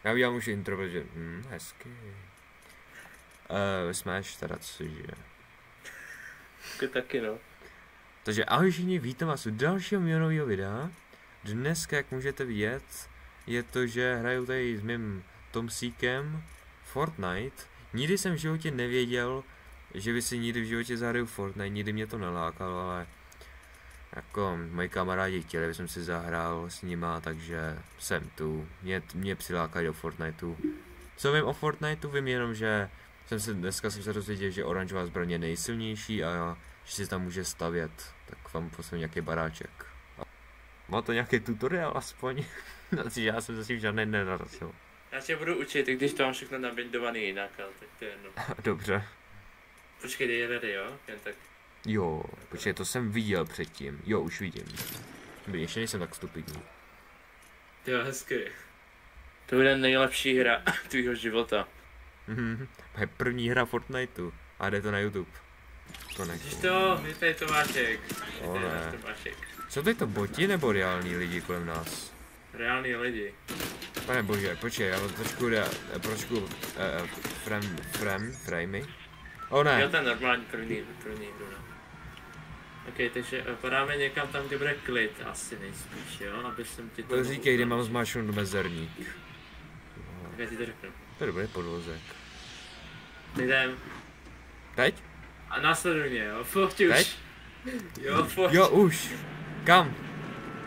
Já udělám už intro, protože... hezky. Smash teda, cože. Taky no. Takže ahoj všichni, vítám vás u dalšího nového videa. Dneska, jak můžete vidět, je to, že hraju tady s mým Tomsíkem Fortnite. Nikdy jsem v životě nevěděl, že by si nikdy v životě zahraju Fortnite, nikdy mě to nelákalo, ale jako moji kamarádi chtěli, aby jsem si zahrál s nima, takže jsem tu. Mě přilákali do Fortniteu. Co vím o Fortniteu? Vím jenom, že dneska jsem se dozvěděl, že oranžová zbraň je nejsilnější a že si tam může stavět. Tak vám poslím nějaký baráček. Má to nějaký tutoriál aspoň? Protože já jsem zatím žádný nenarazil. Já tě budu učit, i když to mám všechno nabindovaný jinak, ale tak to je jedno. Dobře. Počkej, dej ready, jo? Jen tak. Jo, počkej, to jsem viděl předtím. Jo, už vidím. Ještě nejsem tak stupidní. Jo, hezky. To bude nejlepší hra tvýho života. Je první hra Fortniteu. A jde to na YouTube. Víš to, vítej Tomášek. Tomášek. Jsou tady to boti nebo reální lidi kolem nás? Reální lidi. Pane bože, počkej, já mám trošku framey. O ne. Jo, ten normální první hru. Ok, takže podáme někam tam, kde bude klid, asi nejspíš, jo, aby jsem ti to... Říkej, kde mám zmáčknout mezerník. Tak já ti to řeknu. To je dobrý podvozek. Jdem. Teď? A následuj mě, jo, pojď už. Teď? Jo, pojď. Jo, už. Kam?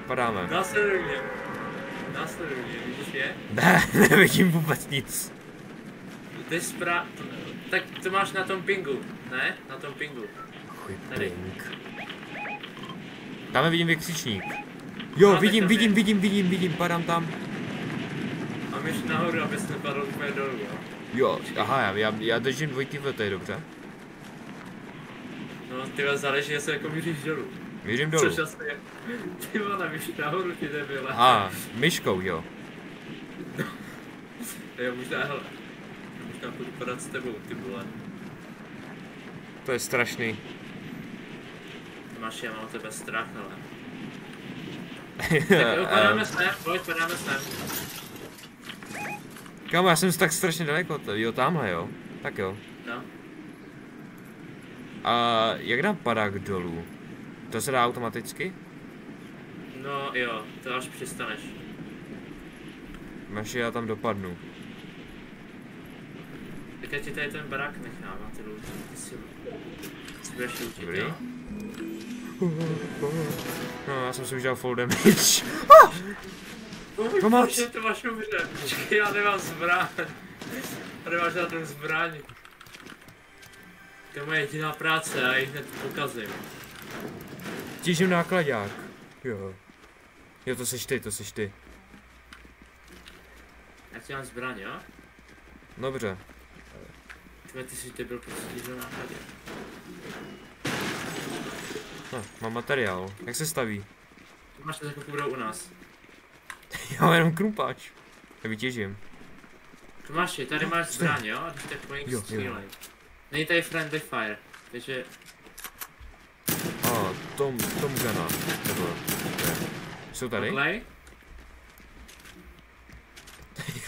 Padáme. Následuj mě, vidíš je? Ne, nevidím vůbec nic. Ty tak to máš na tom pingu, ne? Na tom pingu. Chuj tady. Ping. Tam vidím vykřičník. Jo, vidím, padám tam. A myš nahoru, abys nepadl úplně dolů, jo? Jo, aha, já držím dvojky v, to je dobře. No, tyhle záleží, jestli jako míříš dolů. Mířím dolů. Což asi je. Ty vole, myš nahoru, ty debile. myškou, jo. Jo, možná, hele. Možná půjdu padat s tebou, ty vole. To je strašný. Tomáši, já mám o tebe strach, ale. Tak jo, padáme sem, pojď, padáme sem. Kámo, já jsem tak strašně daleko, jo, tamhle, jo. Tak jo. No. A jak dám padák dolů? To se dá automaticky? No jo, to až přistaneš. Máš, já tam dopadnu. Tak já ti tady ten barák nechám, a ty lůží, ty si budeš lůžit, jo? No, já jsem si už dal full damage. Pomoc! To máš umře, počkej, já nemám zbraň. Tady máš žádnou zbraň. To je moje jediná práce, já ji hned pokazím. Tížím nákladák. Jo. Jo, to seš ty. Já ti mám zbraň, jo? Dobře. Ty jsi byl prostě tížil nákladě. No, mám materiál. Jak se staví? To máš jako budou u nás. Já mám jenom krumpáč. Já vytěžím. Tomáši, tady máš zbraň, jo? A když tak po nich střílej. Není tady friendly fire, takže... Tom Gana. Jsou tady? Tohle?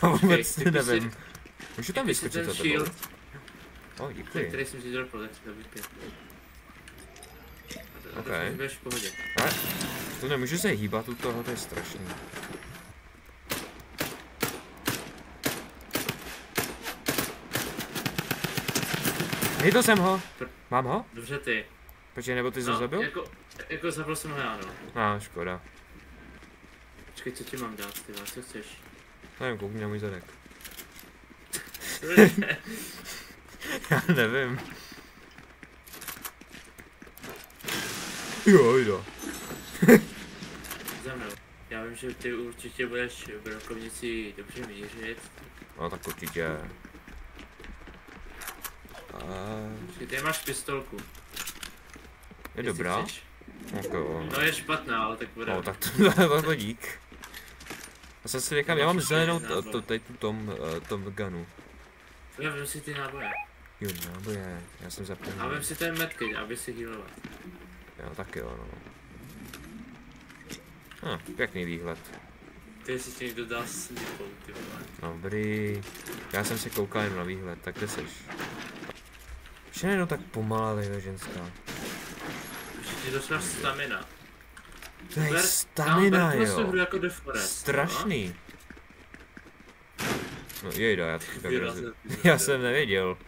Já vůbec nevím. Můžu tam vyskočit za tebou? Děkuji. Který jsem si dropl, tak si to vypět. Ok. Budeš v pohodě. To nemůžu se hýbat u toho, to je strašný. Hejto jsem ho. Mám ho? Dobře ty. Počkej, nebo ty jsi ho zabil? Jako zabil jsem ho já, no. Škoda. Počkej, co ti mám dát, ty co chceš? Nevím, koukni na můj zadek. Já nevím. Jo. Za mnou. Já vím, že ty určitě budeš v brokovnici dobře mířit. No tak určitě. Ty máš pistolku. Je dobrá? Jako... No je špatná, ale tak bude. No tak to dík. Já jsem si říkám, já mám zelenou tady tu tom gunu. Já vem si ty náboje. Jo, náboje, já jsem zapomněl. A vem si ten medkit, aby si healoval. Jo, tak jo, no. Pěkný výhled. Ty si tě někdo dá snipou, ty vole. Dobrý. Já jsem si koukal jen na výhled, tak kde seš? Už jenom tak pomalá tahle ženská. Už ti došla stamina. To je stamina, jo. Hru jako The Forest, strašný. No jejda, Výrazně. já jsem nevěděl.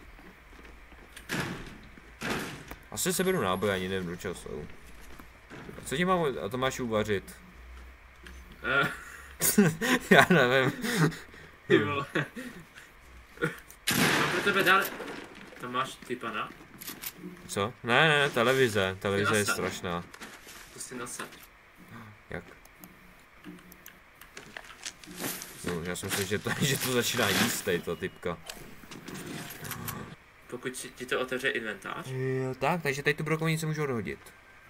Asi se beru náboj, ani nevím, do čeho jsou. Co ti mám, a to máš uvařit? Já nevím. Ty vole. Mám pro tebe dál. Tam máš ty pana? Co? Ne, televize. Televize je strašná. To si nasaď. Jak? No, já jsem si, že to začíná jíst, tady ta typka. Pokud ti to otevře inventář. Jo, tak, takže tady tu brokovnici můžu odhodit.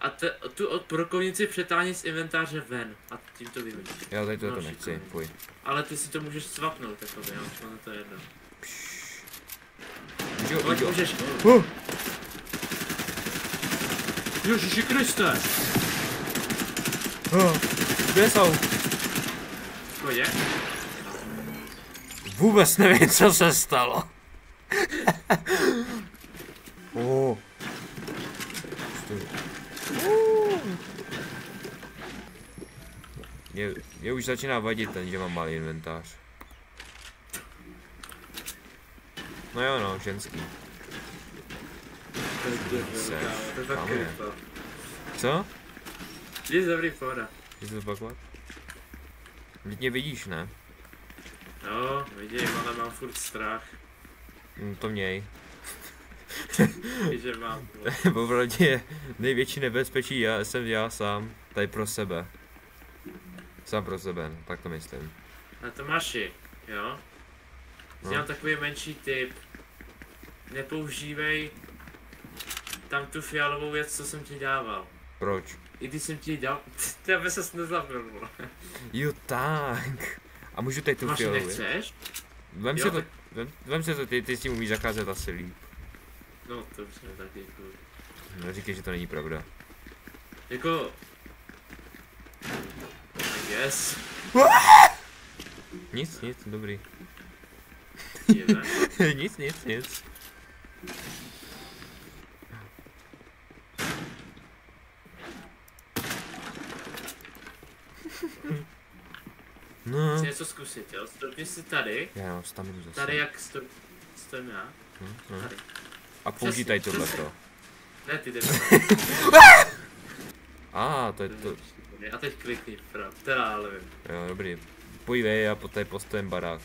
A tu od brokovnici přetáhni z inventáře ven a tím to vyhodíš. Já tady to nechci, fuj. Ale ty si to můžeš swapnout, takové, jo, ono to je jedno. Můžeš. Ježiši Kriste! Kde jsou? V pohodě? Vůbec nevím, co se stalo. Mě už začíná vadit ten, že mám malý inventář. No jo, no, ženský. Co? Je dobrý, pohoda. Chceš to zopakovat? Teď mě vidíš, ne? No, vidím, ale mám furt strach. To měj. Že mám. Popravdě největší nebezpečí jsem já sám, tady pro sebe. Sám pro sebe, no, tak to myslím. A Tomáši, jo? Dělám takový menší tip. Nepoužívej tam tu fialovou věc, co jsem ti dával. Proč? I když jsem ti dal, ty aby ses nezabil, vole. Jo, tak. A můžu tady tu Tomáši, fialovou? nechceš? Vem si to, vem si to, ty s tím umíš zacházet asi líp. No, to už jsem taky jako... No, říkej, že to není pravda. Jako... Yes. Nic, dobrý. Nic. No. Chci něco zkusit, jo? Stopni si tady. Já mám staminu zase. Tady jak stojím já. Tady. A použij tady tohleto. Ne, ty jdeš. To je to. A teď klikni vpravo, teda ale vím. Jo, dobrý. Pojď a poté postavím barák.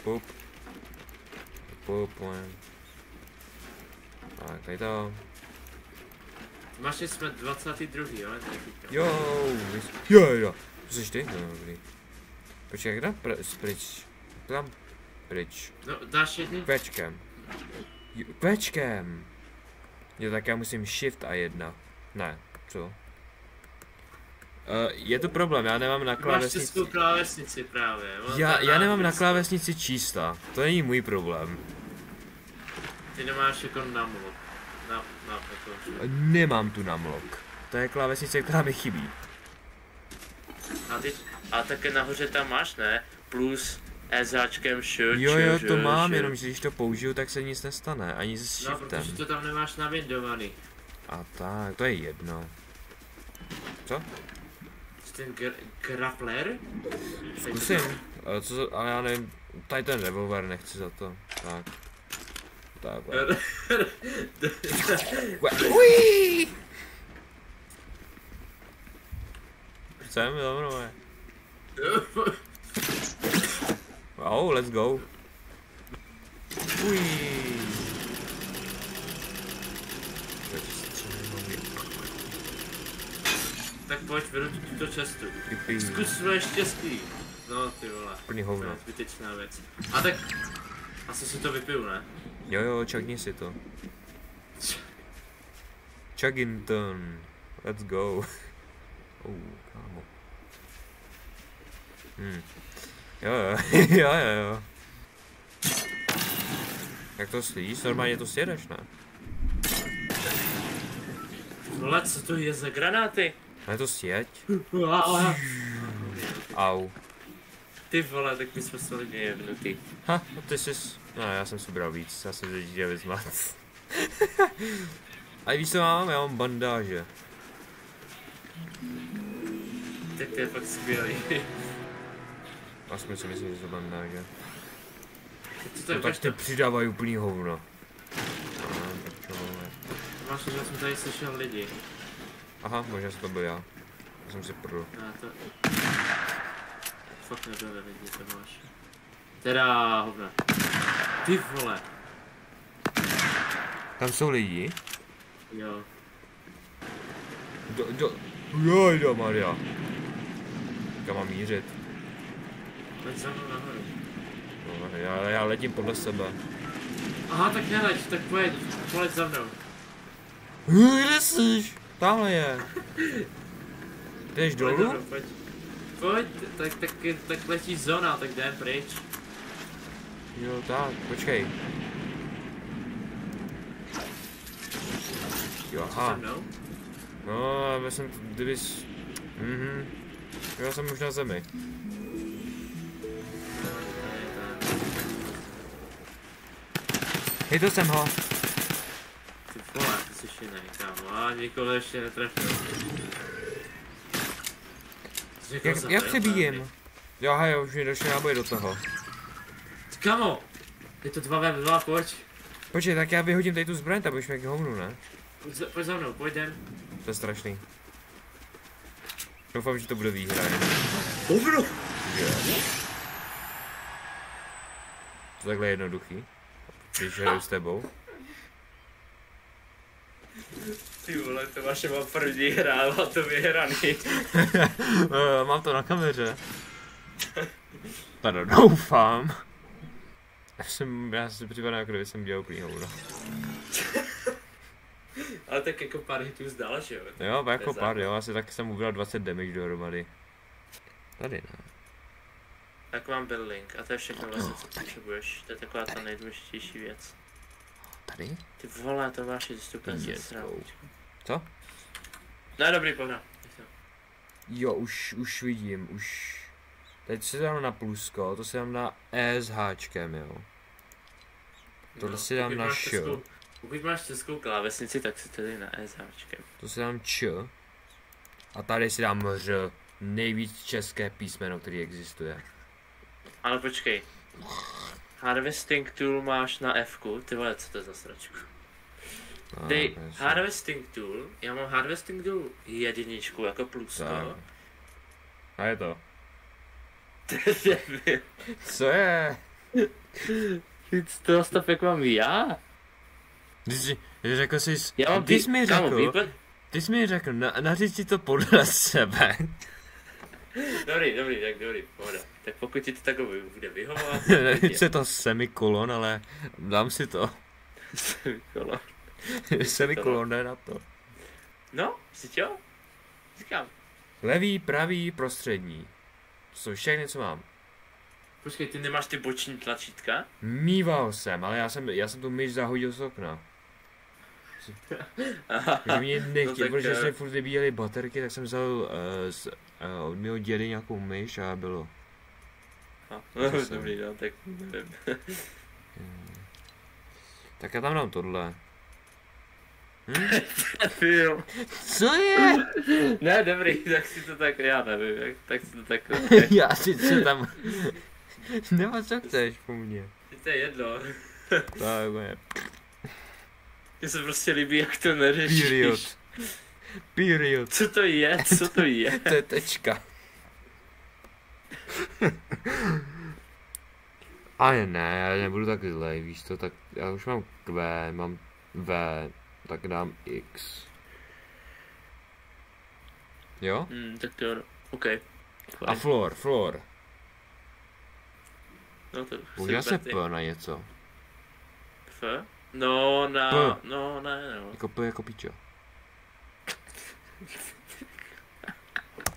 Pup. Tak, tady to. Máš, jsme 22. jo? Jo. To jsi ty? No, dobrý. Počkej, jak dám pryč? Tam pryč. No, dáš jedný? Pečkem. Jo, tak já musím shift a 1. Ne, co? Je to problém, já nemám na klávesnici. Máš českou klávesnici právě. Já nemám na klávesnici čísla, to není můj problém. Ty nemáš jako namlok. Nemám tu namlok. To je klávesnice, která mi chybí. A také nahoře tam máš, ne? Plus Ezáčkem Jo, to mám, jenomže když to použiju, tak se nic nestane, ani se shiftem. No, protože to tam nemáš navindovaný. A tak, to je jedno. Co? Ten grappler? Zkusím, ale já nevím, tady ten revolver nechci za to, tak. Takhle. Chcem, dobré. Wow, let's go. Tak pojď, vedu tuto cestu. Zkus svoje štěstí. No ty vole. Plný hovno. Zbytečná věc. A tak... Asi si to vypiju, ne? Jo, čakni si to. Chuggington. Let's go. Kámo. Jo. Jak to slyšíš? Normálně to sjedeš, ne? Vole, co to je za granáty? Ne, to sjeď. Au. Ty vole, tak my jsme solidně jebnutý. Ha, no ty jsi... No, já jsem si bral víc, já jsem se dítě vyzmat. A víš co mám? Já mám bandáže. Tak to je fakt skvělý. Aspoň si myslím, že to bandáže. To No tak ty přidávají úplný hovno. Máš, že jsem tady slyšel lidi. Aha, možná to byl já. Já jsem si prdl. Ne, to... Fakt nebyly lidi, to máš. Teda hovna. Ty vole. Tam jsou lidi? Jo. Jojda Maria. Kam mám mířit? Pojď za mnou nahoru. No, já letím podle sebe. Aha, tak neleď, tak poleď za mnou. Kde jsi? Tamhle je. Jdeš dolů? Pojď, tak letí zóna, tak jdem pryč. Jo, tak, počkej. Jo, Co se aha. mnou? No, já jsem, kdybys... Já jsem už na zemi. Chytil jsem ho. Ty vole, ty jsi jiný, kámo, a nikoho ještě netrefil. Jak přebíjím? Jo, aha, už mi došel náboj do toho. Kamo! Je to 2v2, pojď. Počkej, tak já vyhodím tady tu zbraň, tak budeš jak hovnu, ne? Pojď za mnou, pojď jdem. To je strašný. Doufám, že to bude výhra. Hovno! To takhle jednoduchý. Když hraju s tebou. Ty vole, to vaše má první hra, a to vyhraný. Mám to na kameře. Teda doufám. Já si připadám, jako kdyby jsem dělal úplný hovno. Ale tak jako pár hitů zdal, že jo? Jo, jako pár, jo, asi taky jsem ubral 20 damage dohromady. Tady ne. Tak mám building a to je všechno vlastně, co potřebuješ. To je taková ta nejdůležitější věc. Tady? Ty vole, to máš jít stupen se srát. Co? No dobrý, pohna. Jo, už vidím, už... Teď si dám na plusko, to si dám na E s háčkem, jo. Tohle si dám na Š. Pokud máš českou klávesnici, tak si tady na E s háčkem. To si dám Č. A tady si dám R. Nejvíc české písmeno, který existuje. Ale počkej. Harvesting tool máš na F-ku, ty vole, co to je za sračku? Dej harvesting tool, já mám harvesting tool jediničku jako plusko. A je to. Nevím. Co je? To stav jak mám já? Řekl jsi, ty jsi mi řekl, naříct si to podle sebe. Dobrý, pohoda. Tak pokud ti to takové bude vyhovovat... Nevím, je to semikolon, ale dám si to. Semikolon. Semikolon, jde na to. No, si čo? Říkám. Levý, pravý, prostřední. To jsou všechny, co mám. Počkej, ty nemáš ty boční tlačítka? Mýval jsem, ale já jsem tu myš zahodil z okna. Že mě nechtěl, no protože jsme furt vybíjeli baterky, tak jsem vzal od mého dědy nějakou myš a bylo. Dobrý, no, tak nevím. Tak já tam dám tohle. Film. Co je? Ne, dobrý, tak si to tak, já nevím, tak si to tak... Já si co tam... Nebo co chceš po mně? To je jedno. Tak je. Mně se prostě líbí, jak to neřešíš. Period. Co to je? To je tečka. Ale ne, já nebudu tak zlej, víš to, tak já už mám Q, mám V, tak dám X. Jo? Tak to jo, OK. A floor. No to Používá se P na něco. F? No, na... P. No, ne, no. Jako P jako pičo.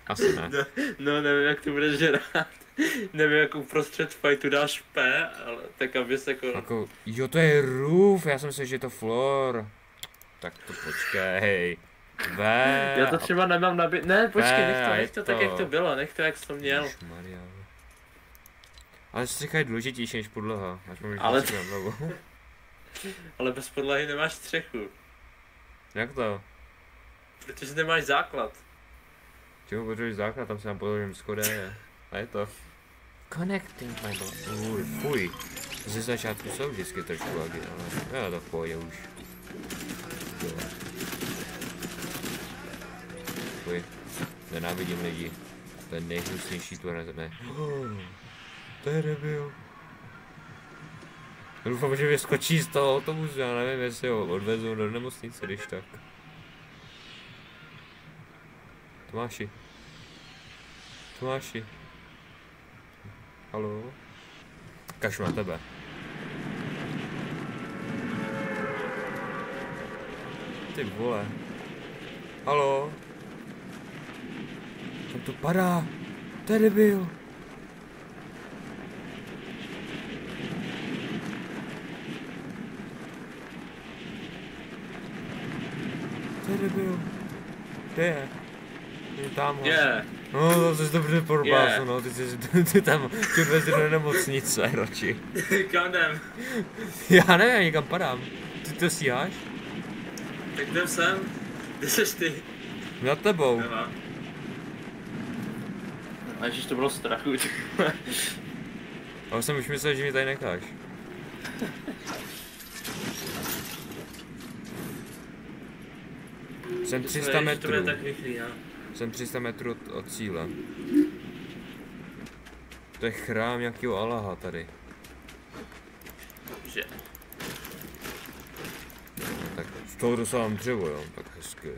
Asi ne. No, nevím, jak to budeš hrát. Nevím, jak uprostřed fightu dáš P, ale tak aby se jako... Jo, to je roof, já jsem myslel, že je to floor. Tak to počkej. Já to třeba nemám nabít. Ne, počkej, nech to tak, jak to bylo, nech to, jak jsi to měl. Ježišmarja. Ale střecha je důležitější než podlaha, až mám Ale ale bez podlahy nemáš střechu. Jak to? Protože nemáš základ. Čemu potřebuješ základ, tam se nám položím schodé a je to. Connecting my block. Fuj. Ze začátku jsou vždycky trošku lagy, ale já to v pohodě už. Fuj. Nenávidím lidi. To je nejhnusnější tvor na zemi. To je debil. Doufám, že vyskočí z toho autobusu, já nevím, jestli ho odvezou do nemocnice, když tak. Tomáši. Tomáši. Haló? Kašlu na tebe. Ty vole. Haló? Tam to padá. To je debil. To je debil. Kde je? Je tam. Yeah. No, to jsi dobře porbázu, no, ty tam odvezli do nemocnice, radši. Kam jdem? Já nevím, já někam padám. Ty to stíháš? Tak jdem sem. Kde seš ty? Nad tebou. Nemá. A ježiš, to bylo strachu. Ale jsem už myslel, že mě tady necháš. Jsem 300 metrů. Jsem 300 metrů od cíle. To je chrám nějakého Allaha tady. Že? No, tak z toho dosávám dřevo, jo, tak hezky.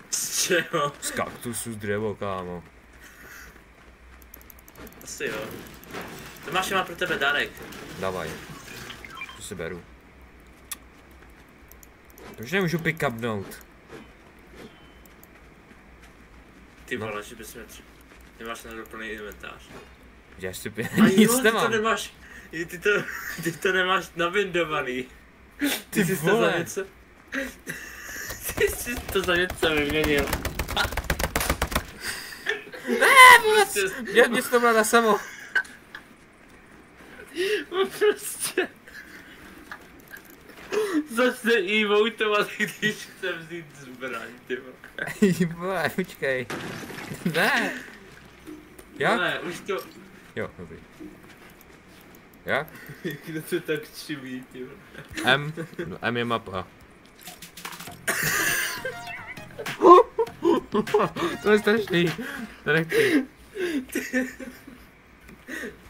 Z čeho? Z kaktusu z dřevo, kámo. Asi jo. Tomáš, má pro tebe dárek. Davaj. To si beru. To už nemůžu pick-upnout. Ty vole, že bys mě nemáš na doplný inventář. Já si nic nemám. Ty to nemáš, ty to nemáš navindovaný. Ty jsi to za něco... Ty jsi to za něco vyměnil. Mě to mladá samo. Prostě... Začne emoutovat, když chce vzít zbraň, ty vole. Počkej. Ne. Jak? Ne, už to... Jo, dobrý. Jak? Kdo to tak čumí, ty vole. M. No, M je mapa. To je strašný. To nechci.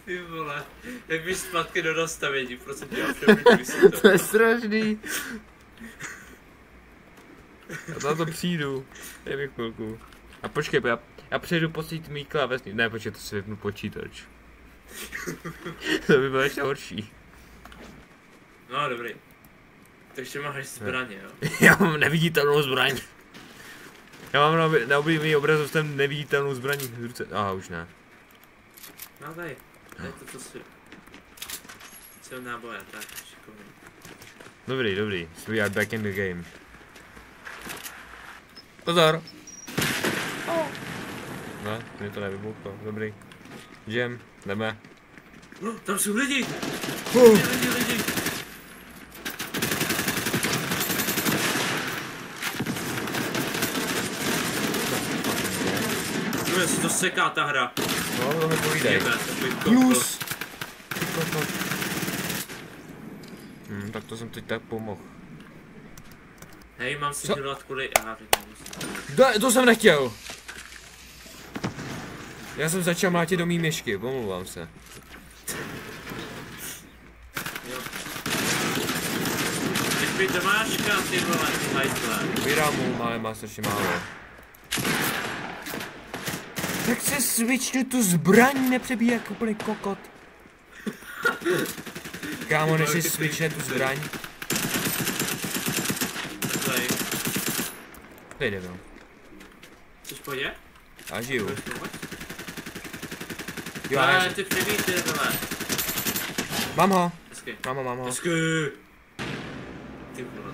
Ty vole, jak bys zpátky do nastavení, prosím tě, já to je strašný. Já na to přijdu. Dej mi chvilku. A počkej, já přejdu posít mý klávesní. Ne, počkej, to si vypnu počítač. To by bylo ještě horší. No, dobrý. Takže máš zbraně, jo? Já mám neviditelnou zbraň. Já mám na oblíbený obrazovstvem neviditelnou zbraní v ruce. Aha, už ne. No daj to, co si... Co náboje, tak, šikovný. Dobrý. So we are back in the game. Pozor! Ne, mě to nevybuchlo, dobrý. Jdem, jdeme. Tam jsou lidi! Lidi! Kde se to seká ta hra? No, to mi povídej. Plus! Tak to jsem teď tak pomohl. Hej, mám si dělat kvůli... To jsem nechtěl! Já jsem začal mlátit do mý myšky, omlouvám se. Teď Tomáška, ty vole, ty hajzle. Vyrám mu, má strašně málo. Tak se switchnu tu zbraň, nepřebíjí jak úplný kokot. Kámo, než si switchne tu zbraň. Tady jde, no. Chceš pojď? Já žiju. Jo, ne, ty přebíj, ty vole. Mám ho. Hezky. Mám ho. Hezky. Ty vole.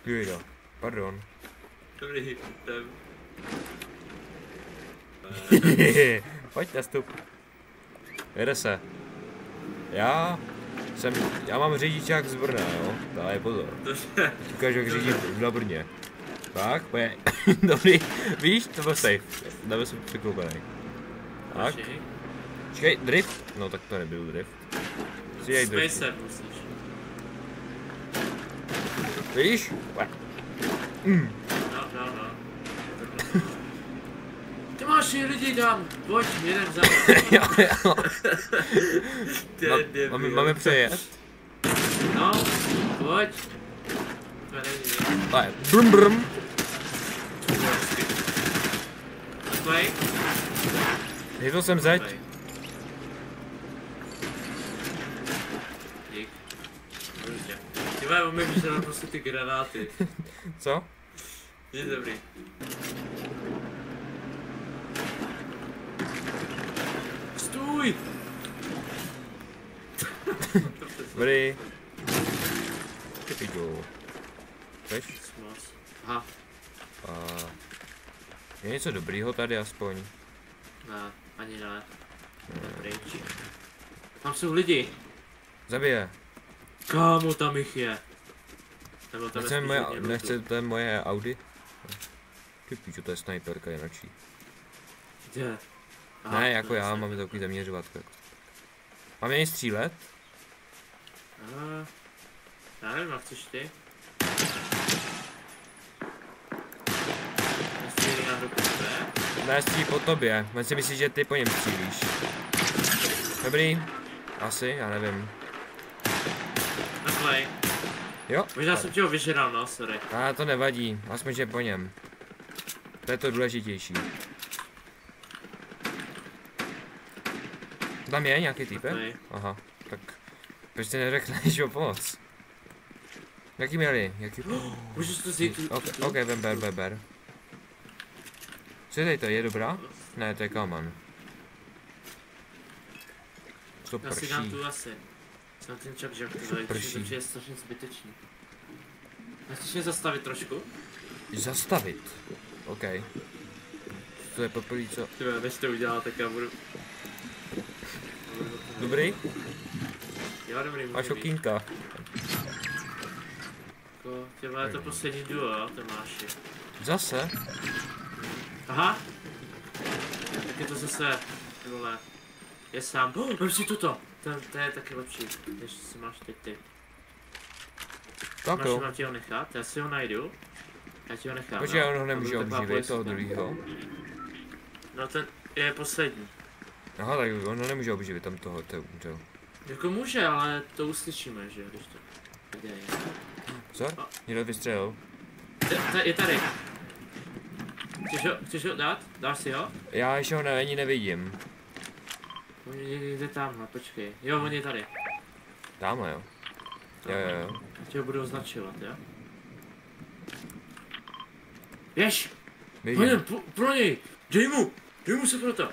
Jojda, pardon. Dobrý, jdem. Pojď nastup. Jede se. Já mám řidičák z Brna, jo? Daj pozor. Ukážu, jak řídím na Brně. Tak, pojď. Dobrý, víš, to byl safe. Dáme se překloupený. Tak. Čekej, drift? No tak to nebyl drift. Si drift. Space musíš. Víš? No. Ty máš i lidi tam, pojď, jedem za mnou. Máme přejet? No, pojď. Tak, brum brum. Play. Chytl jsem zeď. Dík. Ty vole, umím, že tam prostě ty granáty. Co? Je dobrý. Stůj! Dobrý. Typical. Chceš? Aha. Je něco dobrýho tady aspoň? Ne, ani ne. Dobrý. Tam jsou lidi. Zabije. Kámo, tam jich je. Nebo tam nechcete moje Audi? Ty píčo, to je snajperka jinačí. Kde? Aha, ne, jako já, máme takový zaměřovatko. Mám jen střílet? Já nevím, jak chceš ty? Ne, střílí po tobě. Mám si myslíš, že ty po něm střílíš. Dobrý. Asi, já nevím. Naplay. Jo? Možná jsem ti ho vyžral, no, sorry. A to nevadí, aspoň že po něm. To je to důležitější. Tam je nějaký týpek? Aha, tak proč si neřekneš o pomoc? Jaký měli? Jaký... Můžu si to vzít? Ok, ber. Co je tady to? Je dobrá? Ne, to je Kalman. To prší. Já si dám tu asi. Jsem ten čapžák, to je strašně zbytečný. Nechceš mě zastavit trošku? Zastavit? Ok. To je poprvé co... Tyhle, než to udělá, tak já budu... Dobrý? Jo, dobrý, můžu máš okýnka. Tyhle, je to poslední duo, jo, Tomáši. Zase? Aha. Tak je to zase, ty vole. Je sám. Vem si tuto. To je taky lepší, než si máš teď ty. Tak jo. Mám ti ho nechat, já si ho najdu. Já ti ho nechám. Počkej, on ho nemůže obživit, toho druhýho. No ten je poslední. Aha, tak on ho nemůže obživit, tam toho. Jako může, ale to uslyšíme, že když to... Kde je? Co? Někdo vystřelil. Je tady. Chceš ho dát? Dáš si ho? Já ještě ho ani nevidím. On jde tamhle, počkej. Jo, on je tady. Tamhle, jo. Jo. Já ti ho budu označovat, jo? Běž! Pojďme, pro něj! Dej mu se pro to!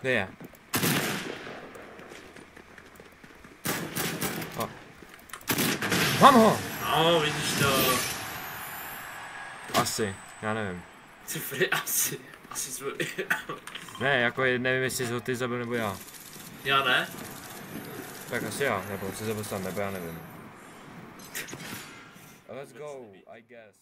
Kde je? Mám ho! No, vidíš to. Asi, já nevím. Cifry asi svůj. Ne, jako nevím, jestli jsi ho ty zabil nebo já. Já ne? Tak asi já, nebo jsi zabil sám, nebo já nevím. Let's go, I guess.